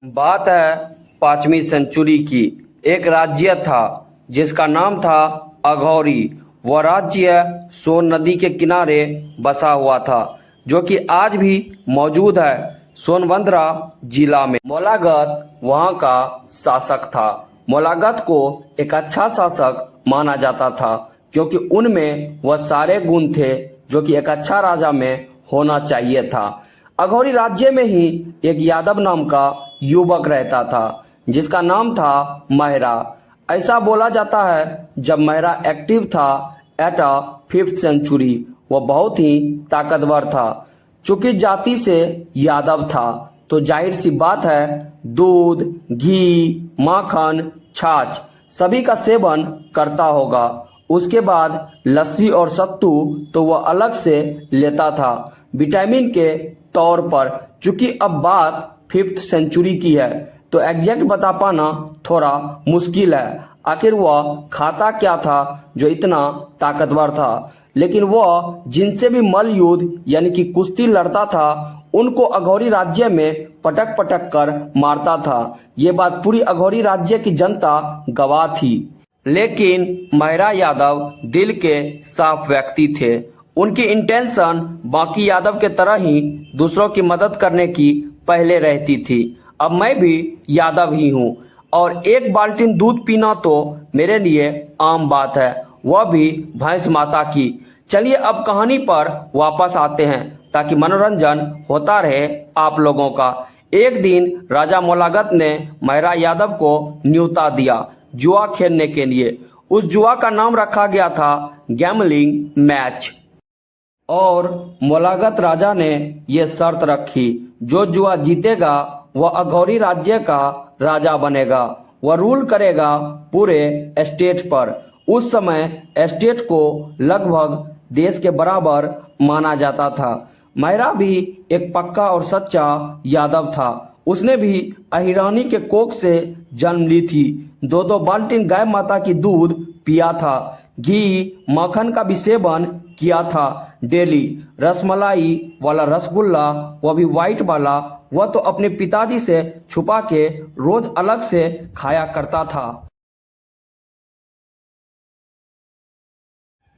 बात है 5वीं सेंचुरी की। एक राज्य था जिसका नाम था अघौरी। वह राज्य सोन नदी के किनारे बसा हुआ था, जो कि आज भी मौजूद है सोनभद्र जिला में। मोलागत वहाँ का शासक था। मोलागत को एक अच्छा शासक माना जाता था, क्योंकि उनमें वह सारे गुण थे जो कि एक अच्छा राजा में होना चाहिए था। अघौरी राज्य में ही एक यादव नाम का युवक रहता था, जिसका नाम था महरा। ऐसा बोला जाता है, जब महरा एक्टिव था एट अ 5th सेंचुरी, वह बहुत ही ताकतवर था। चूंकि जाति से यादव था, तो जाहिर सी बात है दूध, घी, माखन, छाछ सभी का सेवन करता होगा। उसके बाद लस्सी और सत्तू तो वह अलग से लेता था विटामिन के तौर पर। चूंकि अब बात 5th सेंचुरी की है, तो एग्जैक्ट बता पाना थोड़ा मुश्किल है आखिर वह खाता क्या था जो इतना ताकतवर था। लेकिन वह जिनसे भी मल्ल युद्ध यानी कि कुश्ती लड़ता था, उनको अघौरी राज्य में पटक पटक कर मारता था। ये बात पूरी अघौरी राज्य की जनता गवाह थी। लेकिन महरा यादव दिल के साफ व्यक्ति थे। उनकी इंटेंशन बाकी यादव के तरह ही दूसरों की मदद करने की पहले रहती थी। अब मैं भी यादव ही हूँ, और एक बाल्टीन दूध पीना तो मेरे लिए आम बात है, वह भी भैंस माता की। चलिए अब कहानी पर वापस आते हैं, ताकि मनोरंजन होता रहे आप लोगों का। एक दिन राजा मोलागत ने महरा यादव को न्योता दिया जुआ खेलने के लिए। उस जुआ का नाम रखा गया था गैमलिंग मैच। और मोलागत राजा ने यह शर्त रखी, जो जुआ जीतेगा वह अघौरी राज्य का राजा बनेगा। वह रूल करेगा पूरे स्टेट पर। उस समय स्टेट को लगभग देश के बराबर माना जाता था। महरा भी एक पक्का और सच्चा यादव था। उसने भी अहिरानी के कोख से जन्म ली थी। दो दो बाल्टीन गाय माता की दूध पिया था। घी मक्खन का भी सेवन किया था डेली। रसमलाई वाला रसगुल्ला, वह भी व्हाइट वाला, वह तो अपने पिताजी से छुपा के रोज अलग से खाया करता था।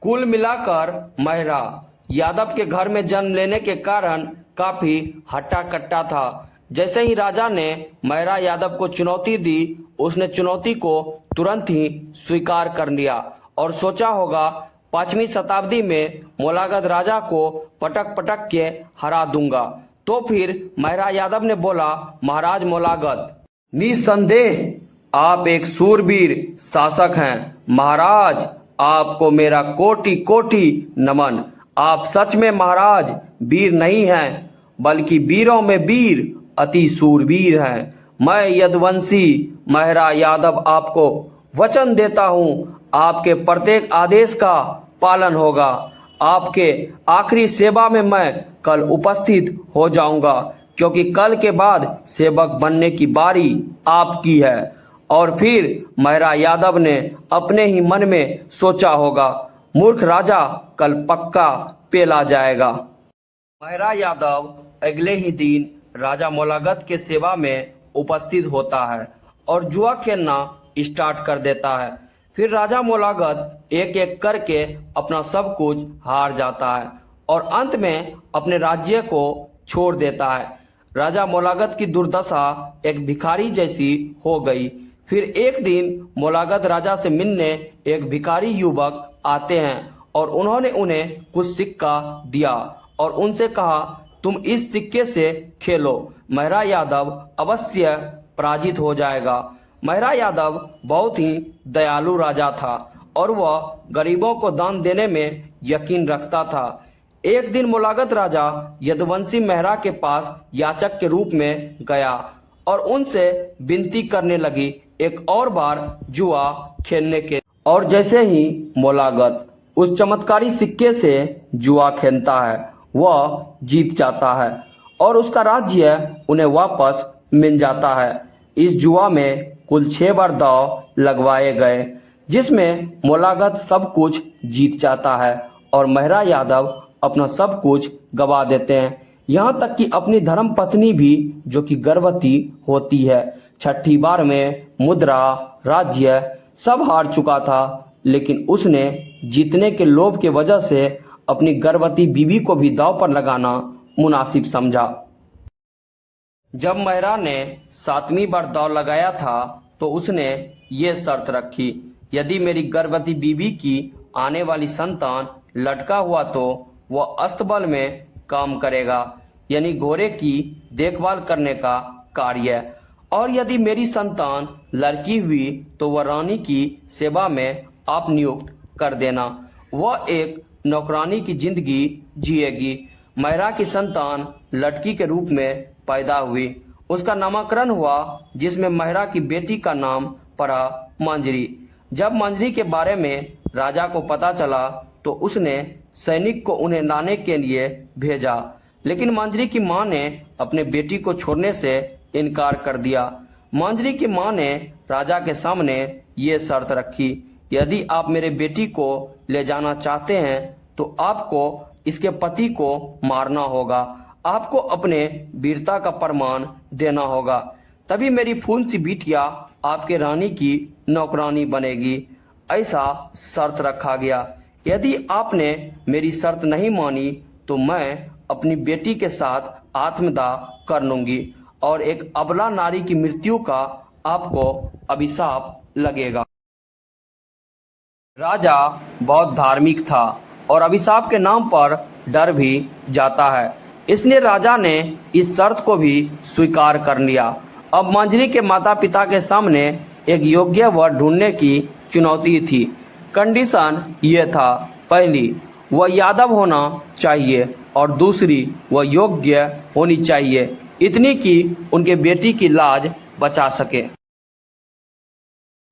कुल मिलाकर महरा यादव के घर में जन्म लेने के कारण काफी हट्टा कट्टा था। जैसे ही राजा ने महरा यादव को चुनौती दी, उसने चुनौती को तुरंत ही स्वीकार कर लिया और सोचा होगा 5वीं शताब्दी में मोलागत राजा को पटक पटक के हरा दूंगा। तो फिर महरा यादव ने बोला, महाराज मोलागत, निस्संदेह आप एक सूरवीर शासक हैं। महाराज आपको मेरा कोटि कोटि नमन। आप सच में महाराज वीर नहीं हैं, बल्कि वीरों में वीर अति सूरवीर हैं। मैं यदुवंशी महरा यादव आपको वचन देता हूँ, आपके प्रत्येक आदेश का पालन होगा। आपके आखिरी सेवा में मैं कल उपस्थित हो जाऊंगा, क्योंकि कल के बाद सेवक बनने की बारी आपकी है। और फिर महरा यादव ने अपने ही मन में सोचा होगा, मूर्ख राजा कल पक्का पेला जाएगा। महरा यादव अगले ही दिन राजा मोलागत के सेवा में उपस्थित होता है और जुआ खेलना स्टार्ट कर देता है। फिर राजा मोलागत एक एक करके अपना सब कुछ हार जाता है और अंत में अपने राज्य को छोड़ देता है। राजा मोलागत की दुर्दशा एक भिखारी जैसी हो गई। फिर एक दिन मोलागत राजा से मिलने एक भिखारी युवक आते हैं और उन्होंने उन्हें कुछ सिक्का दिया और उनसे कहा, तुम इस सिक्के से खेलो, महरा यादव अवश्य पराजित हो जाएगा। महरा यादव बहुत ही दयालु राजा था और वह गरीबों को दान देने में यकीन रखता था। एक दिन मोलागत राजा यदुवंशी महरा के पास याचक के रूप में गया और उनसे विनती करने लगी एक और बार जुआ खेलने के। और जैसे ही मोलागत उस चमत्कारी सिक्के से जुआ खेलता है, वह जीत जाता है और उसका राज्य उन्हें वापस मिल जाता है। इस जुआ में कुल 6 बार दांव लगवाए गए, जिसमें मोलागत सब कुछ जीत जाता है और महरा यादव अपना सब कुछ गवा देते हैं। यहाँ तक कि अपनी धर्म पत्नी भी, जो कि गर्भवती होती है। छठी बार में मुद्रा, राज्य सब हार चुका था, लेकिन उसने जीतने के लोभ के वजह से अपनी गर्भवती बीवी को भी दांव पर लगाना मुनासिब समझा। जब महिरा ने 7वीं बार दांव लगाया था तो उसने ये शर्त रखी, यदि मेरी गर्भवती बीवी की आने वाली संतान लटका हुआ तो वह अस्तबल में काम करेगा, यानी घोड़े की देखभाल करने का कार्य, और यदि मेरी संतान लड़की हुई तो वह रानी की सेवा में आप नियुक्त कर देना। वह एक नौकरानी की जिंदगी जिएगी। महिरा की संतान लड़की के रूप में पैदा हुई। उसका नामकरण हुआ, जिसमें महिरा की बेटी का नाम पड़ा मंजरी। जब मंजरी के बारे में राजा को पता चला तो उसने सैनिक को उन्हें लाने के लिए भेजा, लेकिन मंजरी की मां ने अपने बेटी को छोड़ने से इनकार कर दिया। मंजरी की मां ने राजा के सामने ये शर्त रखी, यदि आप मेरे बेटी को ले जाना चाहते हैं तो आपको इसके पति को मारना होगा, आपको अपने वीरता का प्रमाण देना होगा, तभी मेरी फूल सी बिटिया आपके रानी की नौकरानी बनेगी। ऐसा शर्त रखा गया। यदि आपने मेरी शर्त नहीं मानी तो मैं अपनी बेटी के साथ आत्मदाह कर लूंगी और एक अबला नारी की मृत्यु का आपको अभिशाप लगेगा। राजा बहुत धार्मिक था और अभिशाप के नाम पर डर भी जाता है, इसलिए राजा ने इस शर्त को भी स्वीकार कर लिया। अब मंजरी के माता पिता के सामने एक योग्य वर ढूंढने की चुनौती थी। कंडीशन ये था, पहली वह यादव होना चाहिए और दूसरी वह योग्य होनी चाहिए, इतनी कि उनके बेटी की लाज बचा सके।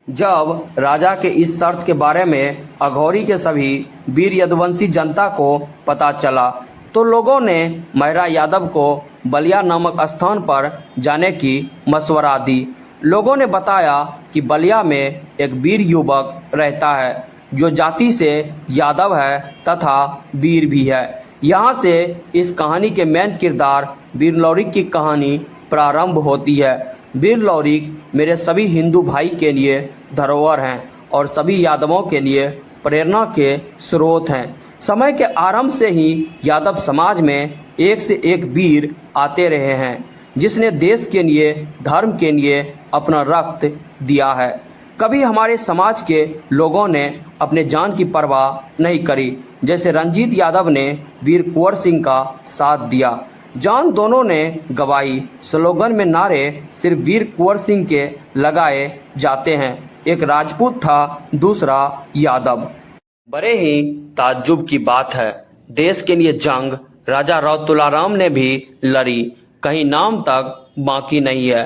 जब राजा के इस शर्त के बारे में अघौरी के सभी वीर यदुवंशी जनता को पता चला तो लोगों ने महिरा यादव को बलिया नामक स्थान पर जाने की मशवरा दी। लोगों ने बताया कि बलिया में एक वीर युवक रहता है जो जाति से यादव है तथा वीर भी है। यहाँ से इस कहानी के मेन किरदार वीर लौरिक की कहानी प्रारंभ होती है। वीर लौरिक मेरे सभी हिंदू भाई के लिए धरोहर हैं और सभी यादवों के लिए प्रेरणा के स्रोत हैं। समय के आरंभ से ही यादव समाज में एक से एक वीर आते रहे हैं, जिसने देश के लिए, धर्म के लिए अपना रक्त दिया है। कभी हमारे समाज के लोगों ने अपने जान की परवाह नहीं करी, जैसे रंजीत यादव ने वीर कुंवर सिंह का साथ दिया। जान दोनों ने गवाई। स्लोगन में नारे सिर्फ वीर कुंवर सिंह के लगाए जाते हैं। एक राजपूत था, दूसरा यादव। बड़े ही ताज्जुब की बात है, देश के लिए जंग राजा राव तुलाराम ने भी लड़ी, कहीं नाम तक बाकी नहीं है।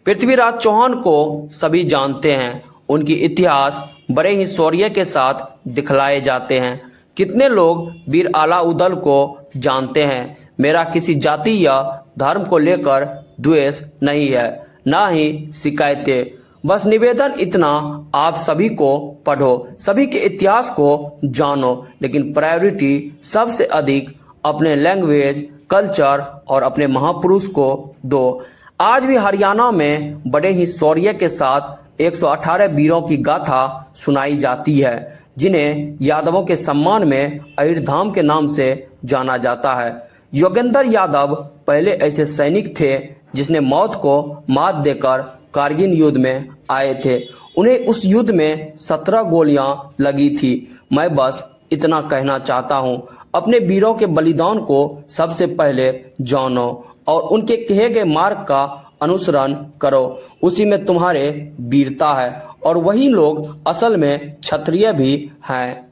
पृथ्वीराज चौहान को सभी जानते हैं, उनकी इतिहास बड़े ही शौर्य के साथ दिखलाए जाते हैं। कितने लोग वीर अलाउद्दौला को जानते हैं। मेरा किसी जाति या धर्म को लेकर द्वेष नहीं है, ना ही शिकायतें। बस निवेदन इतना, आप सभी को पढ़ो, सभी के इतिहास को जानो, लेकिन प्रायोरिटी सबसे अधिक अपने लैंग्वेज, कल्चर और अपने महापुरुष को दो। आज भी हरियाणा में बड़े ही शौर्य के साथ 118 वीरों की गाथा सुनाई जाती है, जिन्हें यादवों के सम्मान में अहिरधाम के नाम से जाना जाता है। योगेंद्र यादव पहले ऐसे सैनिक थे जिसने मौत को मात देकर कारगिल युद्ध में आए थे। उन्हें उस युद्ध में 17 गोलियां लगी थी। मैं बस इतना कहना चाहता हूं, अपने वीरों के बलिदान को सबसे पहले जानो और उनके कहे गए मार्ग का अनुसरण करो। उसी में तुम्हारे वीरता है और वही लोग असल में क्षत्रिय भी हैं।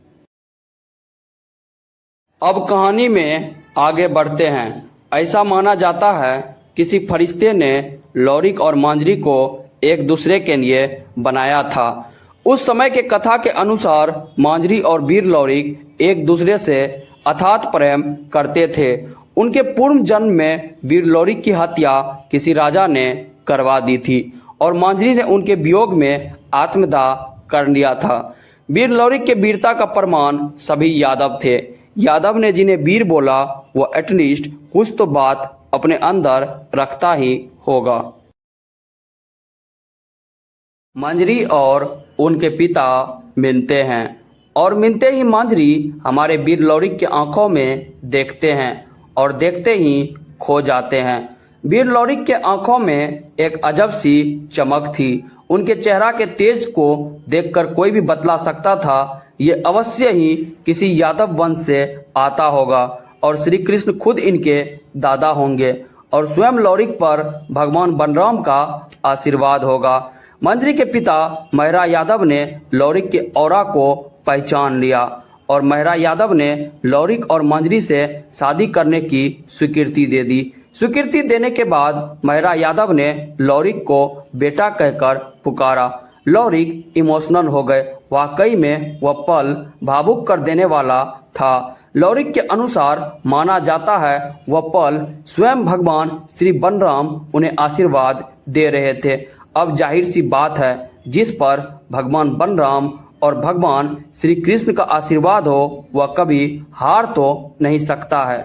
अब कहानी में आगे बढ़ते हैं। ऐसा माना जाता है किसी फरिश्ते ने लौरिक और मांजरी को एक दूसरे के लिए बनाया था। उस समय के कथा के अनुसार मांजरी और वीर लौरिक एक दूसरे से अथात प्रेम करते थे। उनके पूर्व जन्म में वीर लौरिक की हत्या किसी राजा ने करवा दी थी और मांजरी ने उनके वियोग में आत्मदाह कर लिया था। वीर लौरिक के वीरता का प्रमाण सभी यादव थे। यादव ने जिन्हें वीर बोला वो एटलीस्ट कुछ तो बात अपने अंदर रखता ही होगा। मंजरी और उनके पिता मिलते हैं और मिलते ही मंजरी हमारे वीर लौरिक के आंखों में देखते हैं और देखते ही खो जाते हैं। वीर लौरिक के आंखों में एक अजब सी चमक थी। उनके चेहरा के तेज को देखकर कोई भी बतला सकता था ये अवश्य ही किसी यादव वंश से आता होगा और श्री कृष्ण खुद इनके दादा होंगे और स्वयं लौरिक पर भगवान बलराम का आशीर्वाद होगा। मंजरी के पिता महरा यादव ने लौरिक के औरा को पहचान लिया और महरा यादव ने लौरिक और मंजरी से शादी करने की स्वीकृति दे दी। स्वीकृति देने के बाद महरा यादव ने लौरिक को बेटा कहकर पुकारा। लौरिक इमोशनल हो गए। वाकई में वह पल भावुक कर देने वाला था। लौरिक के अनुसार माना जाता है वह पल स्वयं भगवान श्री बलराम उन्हें आशीर्वाद दे रहे थे। अब जाहिर सी बात है जिस पर भगवान बलराम और भगवान श्री कृष्ण का आशीर्वाद हो वह कभी हार तो नहीं सकता है।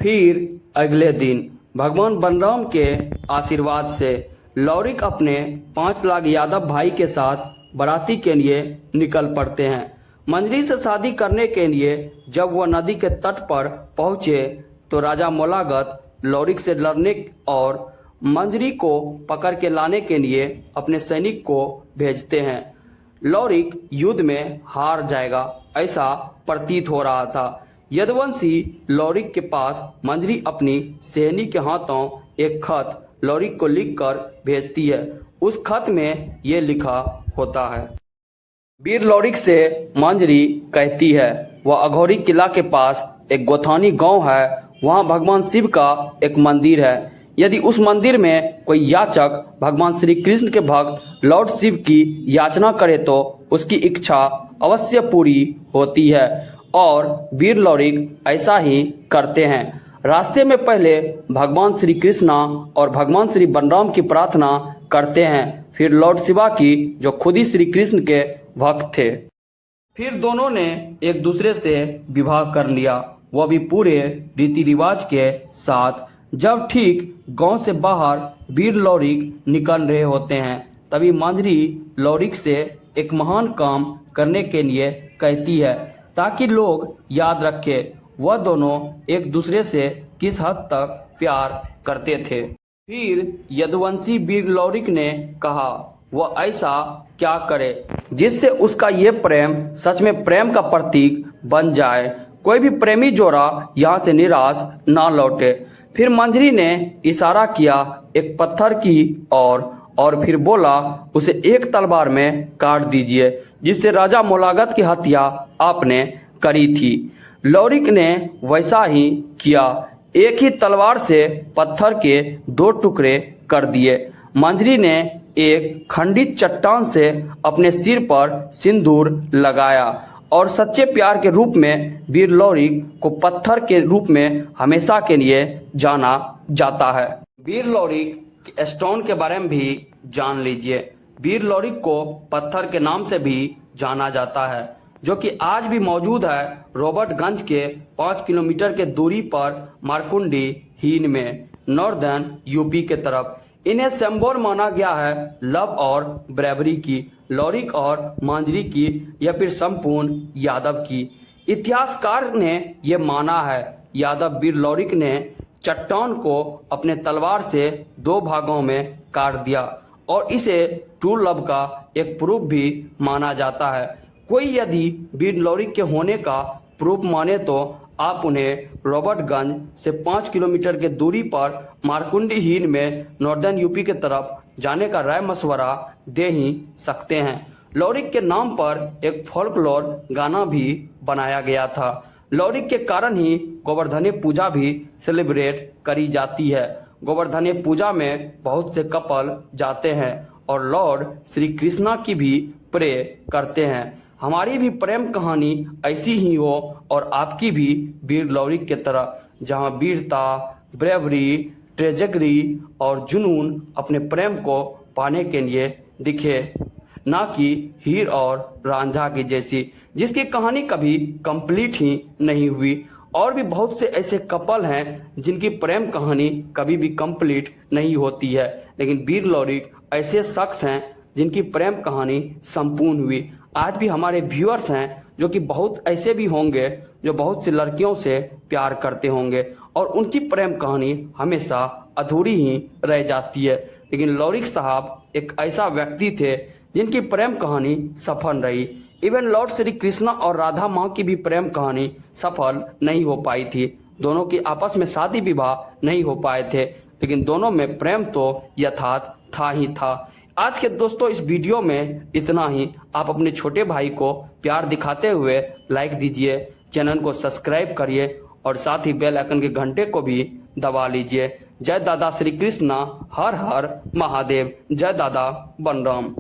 फिर अगले दिन भगवान बलराम के आशीर्वाद से लौरिक अपने 5 लाख यादव भाई के साथ बाराती के लिए निकल पड़ते हैं। मंजरी से शादी करने के लिए जब वह नदी के तट पर पहुंचे तो राजा मोलागत लौरिक से लड़ने और मंजरी को पकड़ के लाने के लिए अपने सैनिक को भेजते हैं। लौरिक युद्ध में हार जाएगा ऐसा प्रतीत हो रहा था। यदुवंशी लौरिक के पास मंजरी अपनी सेनी के हाथों एक खत लौरिक को लिखकर भेजती है। उस खत में ये लिखा होता है। वीर लौरिक से मंजरी कहती है वह अघौरी किला के पास एक गोथानी गांव है। वहां भगवान शिव का एक मंदिर है। यदि उस मंदिर में कोई याचक भगवान श्री कृष्ण के भक्त लॉर्ड शिव की याचना करे तो उसकी इच्छा अवश्य पूरी होती है और वीर लौरिक ऐसा ही करते हैं। रास्ते में पहले भगवान श्री कृष्णा और भगवान श्री बलराम की प्रार्थना करते हैं, फिर लॉर्ड शिवा की जो खुद ही श्री कृष्ण के भक्त थे। फिर दोनों ने एक दूसरे से विवाह कर लिया, वह भी पूरे रीति रिवाज के साथ। जब ठीक गांव से बाहर वीर लौरिक निकल रहे होते हैं तभी मंजरी लौरिक से एक महान काम करने के लिए कहती है ताकि लोग याद रखें वह दोनों एक दूसरे से किस हद तक प्यार करते थे। फिर यदुवंशी वीर लौरिक ने कहा वह ऐसा क्या करे जिससे उसका ये प्रेम सच में प्रेम का प्रतीक बन जाए, कोई भी प्रेमी जोड़ा यहाँ से निराश ना लौटे। फिर मंजरी ने इशारा किया एक पत्थर की और फिर बोला उसे एक तलवार में काट दीजिए जिससे राजा मोलागत की हत्या आपने करी थी। लौरिक ने वैसा ही किया, एक ही तलवार से पत्थर के 2 टुकड़े कर दिए। मंजरी ने एक खंडित चट्टान से अपने सिर पर सिंदूर लगाया और सच्चे प्यार के रूप में वीर लौरिक को पत्थर के रूप में हमेशा के लिए जाना जाता है। वीर लौरिक स्टोन के बारे में भी जान लीजिए। वीर लौरिक को पत्थर के नाम से भी जाना जाता है जो कि आज भी मौजूद है रॉबर्टगंज के 5 किलोमीटर के दूरी पर मारकुंडी हीन में नॉर्दर्न यूपी के तरफ। इन्हें सिंबल माना गया है लव और ब्रेवरी की, लौरिक और मंजरी की या फिर संपूर्ण यादव की। इतिहासकार ने यह माना है यादव वीर लौरिक ने चट्टान को अपने तलवार से 2 भागों में काट दिया और इसे ट्रू लव का एक प्रूफ भी माना जाता है। कोई यदि वीर लौरिक के होने का प्रूफ माने तो आप उन्हें रॉबर्टगंज से 5 किलोमीटर के दूरी पर मारकुंडी हीन में नॉर्दर्न यूपी के तरफ जाने का राय मशवरा दे ही सकते हैं। लौरिक के नाम पर एक फोल्कलोर गाना भी बनाया गया था। लौरिक के कारण ही गोवर्धन पूजा भी सेलिब्रेट करी जाती है। गोवर्धन पूजा में बहुत से कपल जाते हैं और लॉर्ड श्री कृष्णा की भी प्रे करते हैं। हमारी भी प्रेम कहानी ऐसी ही हो और आपकी भी वीर लौरिक के तरह, जहां वीरता, ब्रेवरी, ट्रेजेगरी और जुनून अपने प्रेम को पाने के लिए दिखे। ना कि हीर और रांझा की जैसी, जिसकी कहानी कभी कंप्लीट ही नहीं हुई। और भी बहुत से ऐसे कपल हैं जिनकी प्रेम कहानी कभी भी कंप्लीट नहीं होती है, लेकिन वीर लौरिक ऐसे शख्स हैं जिनकी प्रेम कहानी संपूर्ण हुई। आज भी हमारे व्यूअर्स हैं जो कि बहुत ऐसे भी होंगे जो बहुत सी लड़कियों से प्यार करते होंगे और उनकी प्रेम कहानी हमेशा अधूरी ही रह जाती है, लेकिन लौरिक साहब एक ऐसा व्यक्ति थे जिनकी प्रेम कहानी सफल रही। इवन लॉर्ड श्री कृष्णा और राधा माँ की भी प्रेम कहानी सफल नहीं हो पाई थी। दोनों की आपस में शादी विवाह नहीं हो पाए थे, लेकिन दोनों में प्रेम तो यथार्थ था ही था। आज के दोस्तों इस वीडियो में इतना ही। आप अपने छोटे भाई को प्यार दिखाते हुए लाइक दीजिए, चैनल को सब्सक्राइब करिए और साथ ही बेल आइकन के घंटे को भी दबा लीजिए। जय दादा श्री कृष्णा, हर हर महादेव, जय दादा बनराम।